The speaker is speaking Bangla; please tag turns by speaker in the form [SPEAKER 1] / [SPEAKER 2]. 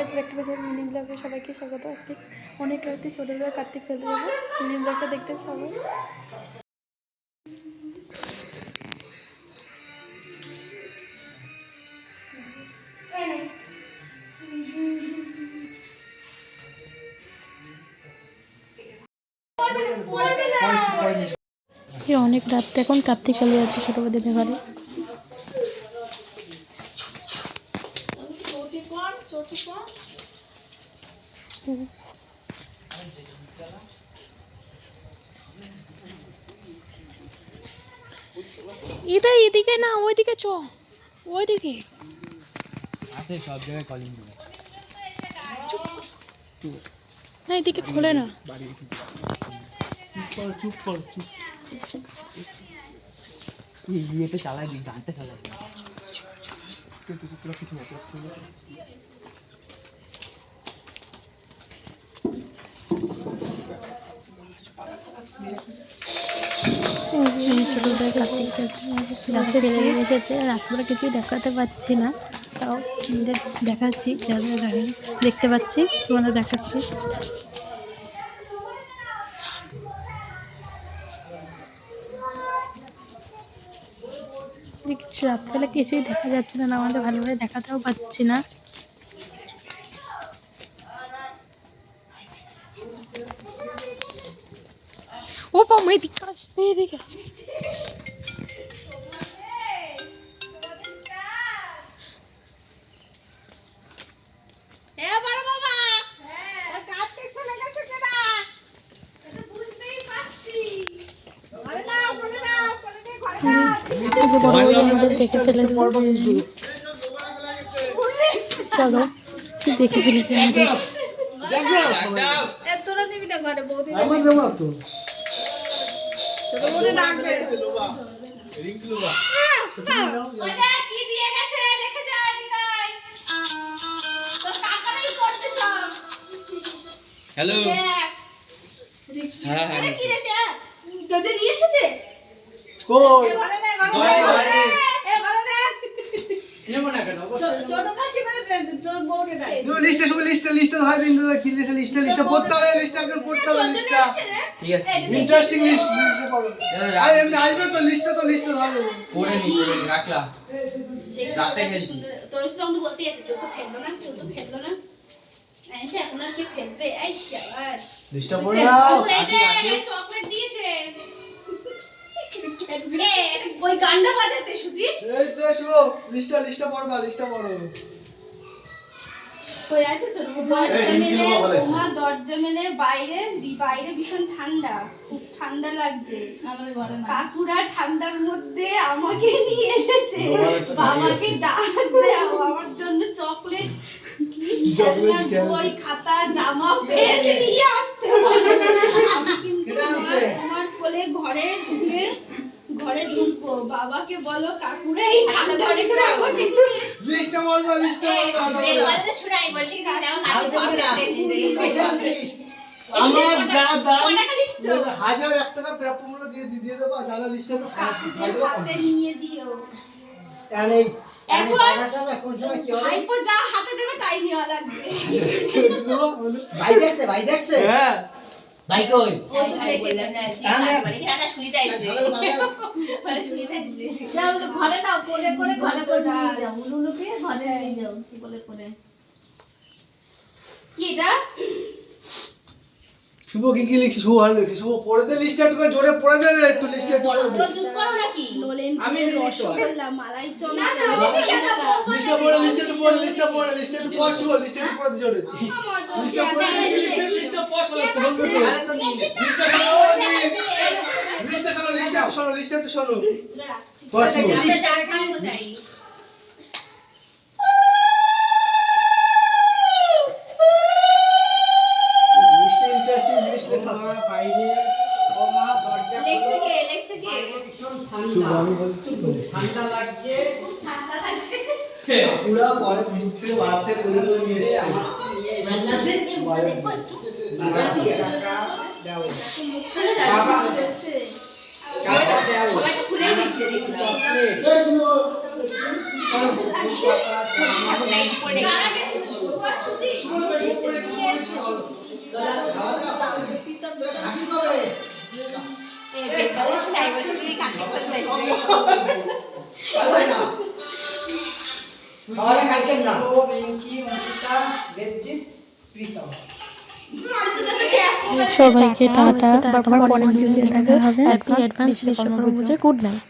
[SPEAKER 1] গাইস একটা বছর মিনি ব্লগে সবাইকে স্বাগত। আজকে অনেক রাতে ছোটবেলা কার্তিক ফেলতে যাবো, মিনি ব্লগটা দেখতে সবাই। অনেক রাত এখন কার্তিক ফেলে যাচ্ছে ছোট বৌদিদের ঘরে। এটা এদিকে না, ওইদিকে চ, ওইদিকে
[SPEAKER 2] আছে সব জায়গায় কলিং দিবে
[SPEAKER 1] না, এদিকে খোলে না।
[SPEAKER 2] চুপ কর ইয়েতে চালাই দিই, গানটা চালাই কিছু না।
[SPEAKER 1] ছোটবেলায় কার্তিক গাছে ফেলে এসেছে। রাত্রে কিছুই দেখাতে পাচ্ছি না, তাও দেখাচ্ছি, যাদের গাড়ি দেখতে পাচ্ছি তোমাদের দেখাচ্ছি। কিছু রাত্রেবেলা কিছুই দেখা যাচ্ছে না, আমাদের ভালোভাবে দেখাতেও পাচ্ছি না। ও বাবা, এদিকে আসবে, এদিকে আসবে। যে বড় বড় আমাদের দেখে ফেলেছে, চলো দেখে ফেলেছি আমাদের।
[SPEAKER 2] হ্যালো, হ্যাঁ হ্যাঁ
[SPEAKER 3] তোদের নিয়ে এসেছে
[SPEAKER 2] কই রাখলা রাতে খেলছি।
[SPEAKER 3] তোর সাথে বলতে আছে, কেউ তো ফেললো না, কেউ তো ফেললো না। এখন আর কি ফেলবে? এই শাবাশ, চকলেট দিয়েছে। ওই গানটা বাজাতে সুজি,
[SPEAKER 2] এই তো শুনো, লিস্টটা পড়বা, লিস্টটা পড়ো।
[SPEAKER 3] ওই আছে ছোট দরজা মেলে বাইরে ভীষণ ঠান্ডা, খুব ঠান্ডা লাগছে আমাদের ঘরে। কাকুরা ঠান্ডার মধ্যে আমাকে নিয়ে এসেছে, বাবাকে ডাক দাও, আমার জন্য চকলেট, বই, খাতা, জামা, প্যান্ট নিয়ে আসতে হবে। আমি কিন্তু তোমার কোলে ঘরে ঢুকবো, বাবাকে বলো কাকুরা এই ঠান্ডা ভিতরে আমাকে
[SPEAKER 2] লিস্টটা পড়বা, লিস্টটা পড়বা।
[SPEAKER 3] বলতে শুনাই বলছি দাও না, আমার
[SPEAKER 2] যা দাম 1000 1 টাকা প্রাপ্য মূল্য দিয়ে দেবো, জানা লিস্টটা
[SPEAKER 3] হাতে নিয়ে দিও।
[SPEAKER 2] এই
[SPEAKER 3] ভাইপো যা হাতে দেবে তাই নেওয়া লাগবে।
[SPEAKER 2] ভাই দেখছে হ্যাঁ ভাই কই
[SPEAKER 3] বললাম না জি মানে এটা সুবিধা আছে মানে সুবিধা আছে। যাও ঘরে নাও, কোলে করে ঘরে করে নিয়ে যাও, উলুলুকে ঘরে নিয়ে যাও, কোলে কি এটা
[SPEAKER 2] শুভ কি লিখছিস? শুভ ভালো লিখছিস। শুভ পড়ে দে, লিস্টটা একটু জোরে পড়ে দে, একটু লিস্টটা পড়ে দে।
[SPEAKER 3] প্রযুক্ত করো নাকি নলেন আমি রসগোল্লা মালাই চপ না
[SPEAKER 2] লিস্টটা পড়ে, লিস্টটা পড়ে, লিস্টটা পড়ে, লিস্টটা একটু পড়, শুভ লিস্টটা একটু পড়ে দে জোরে। লিস্টটা পড়ে, লিস্টটা পড়, লিস্টটা শোনো, লিস্টটা একটু শোনো। পড় শুভ।
[SPEAKER 3] আমরা চার খাবো তাই।
[SPEAKER 2] ঠান্ডা লাগছে পুরা পরে মুখ থেকে বাড়াতে করে নিয়ে এসেছে।
[SPEAKER 3] সবাই তো খুলে দিচ্ছে দেখলাম। সুজি তুই কাকে পাঠাইছিস?
[SPEAKER 4] আমাদের কালকে না ও রিঙ্কি অঙ্কিতা দেবজিৎ প্রীতম
[SPEAKER 1] সবাইকে টাটা, আবার পরের ভিডিওতে দেখা হবে। অ্যাডভান্স বিশ্বকর্মা পূজার গুড নাইট।